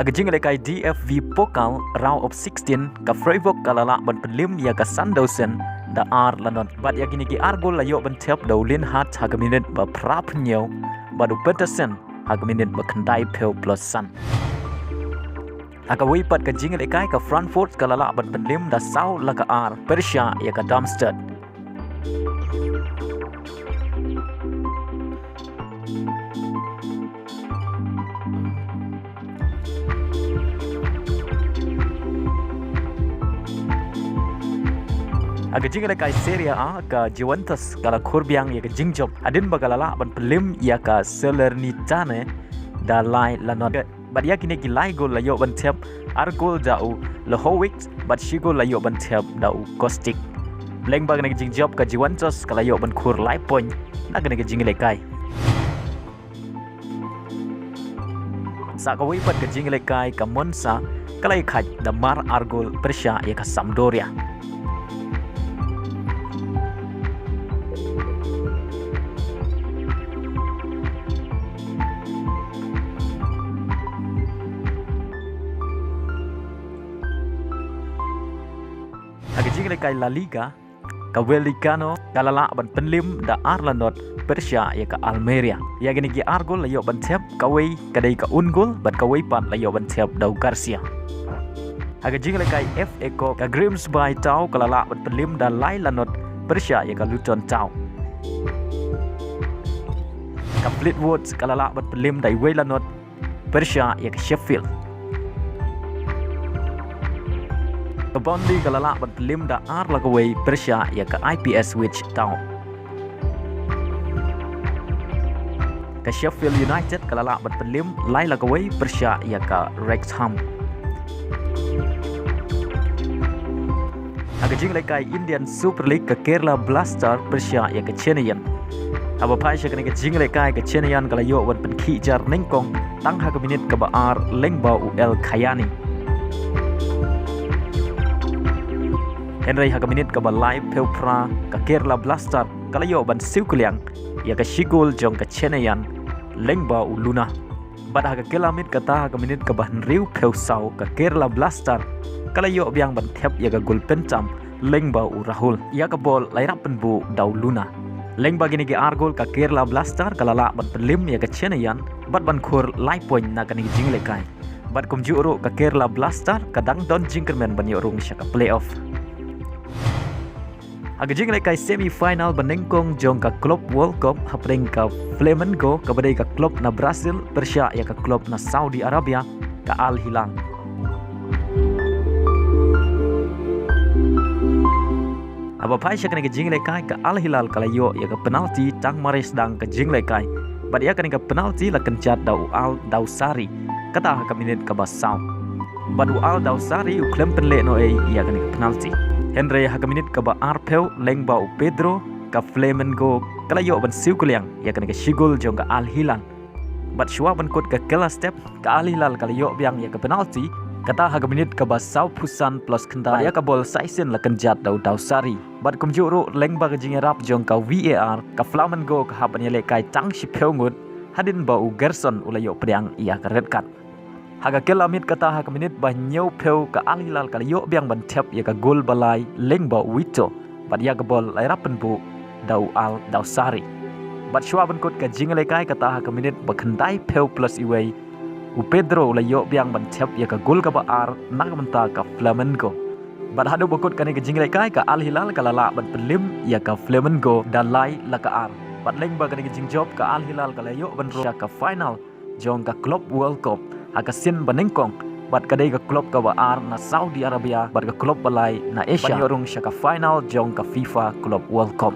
Aga jing lekai DFV Pokal round of 16 ka Freiburg kalala ban pelim ya ka Sandhausen da ar lanot bat ya gini ki argol la yo ban tep da ulin hat ha minute ba prap nyo ba du Petersen ha minute ba khandai pel plus san. Aga wipat ka jing lekai ka Frankfurt kalala ban pelim da sau la ka ar Persia ya ka Darmstadt. Aga jing lekai Serie A ka Juventus kala Kurbiang ya ka Jingjob adin bagalala ban pelim ya ka Salernitana da lai lanot bat ya kini gilai gol la yo ban tep argol da u Lehovic bat shigol la yo ban tep da u Kostic leng bag na Jingjob ka Juventus kala yo ban kur lai point na ga jing lekai sa ka wipat ka jing lekai ka Monza kala khat da mar argol Persia ya ka Sampdoria. Aga jing lekai La Liga ka Vallecano kalala ban penlim da Arlanot Persia ya ka Almeria ya gini ki argol la yo ban tep kawai kadai ka ungol bat kawai pat la yo ban tep da Garcia. Aga jing lekai FA Cup ka Grimsby Town kalala ban penlim da Lai Lanot Persia ya ka Luton Town. Ka Fleetwood kalala ban penlim da Lanot Persia ya ka Sheffield. Bondi kalala ban pelim da ar lagaway Persia ya ka Ipswich Town. Ka Sheffield United kalala ban pelim lai lagaway Persia ya ka Wrexham. Aga jing lekai Indian Super League ka Kerala Blaster Persia ya ka Chennaiyin. Aba pai sya ka jing lekai ka Chennaiyin kalayo ban penki jar nengkong tang ha ka minit ka ba ar lengba UL Khayani. Henry haga minit ka ba live pelpra ka Kerala Blaster kalayo ban siukuliang ya ka Shigul jong ka Chennaiyin lengba uluna bat haga kelamit kata haga minit ka ban riu peusau ka Kerala Blaster kalayo biang ban thep ya ka Gulpentam lengba u Rahul ya ka bol lairap penbu dau luna lengba gini ki argol ka Kerala Blaster kalala ban pelim ya ka Chennaiyin bat ban khur live point na ka ni jing lekai bat kumju ro ka Kerala Blaster kadang don jingkermen ban yo rung sya ka playoff. Aga jing lekai semi final benengkong jong ka klub World Cup hapring ka Flamengo ka badai ka klub na Brazil Persia ya ka klub na Saudi Arabia ka Al Hilal. Aba pai sya ka jing lekai ka Al Hilal kalayo ya ka penalti tang maris dang ka jing lekai bad ya ka penalti la kencat dau Al Dausari kata ka minit ka basau bad Al Dausari u klem penle no ya ka penalti. Henry haga minit ka ba arpeu lengba u Pedro ka Flamengo kalayo ban siukuliang ya ka Shigul jong ka Al Hilal bat shwa ban kot ka kela step ka Al Hilal kalayo biang ya ka penalti kata haga minit ka ba sau pusan plus kenda ya ka bol saisen la kenjat dau Dausari bat kumjuru lengba ka jingerap jong ka VAR ka Flamengo ka haban ya lekai tang si peungut hadin ba u Gerson ulayo priang ya ka red card. Haga kelamit kata haga minit bah nyau peu ka Al Hilal kala yo biang ban tep ya ka gol balai lengba Wito bat ya ka bol lairapen bu dau Al Dausari bat shwa ban kot ka jing lekai kata haga minit ba khandai peu plus iway u Pedro la yo biang ban tep ya ka gol ka ba ar nak menta ka Flamengo bat hadu bokot ka ni ka jing lekai ka Al Hilal kala la ban pelim ya ka Flamengo dalai la ka ar bat lengba ka ni ka jing job ka Al Hilal kala yo ban ro ka final jong ka Club World Cup aga sin benengkong bat kadai ka klub ka baar na Saudi Arabia bat ka klub balai na Asia banyorong siya ka final jong ka FIFA Club World Cup.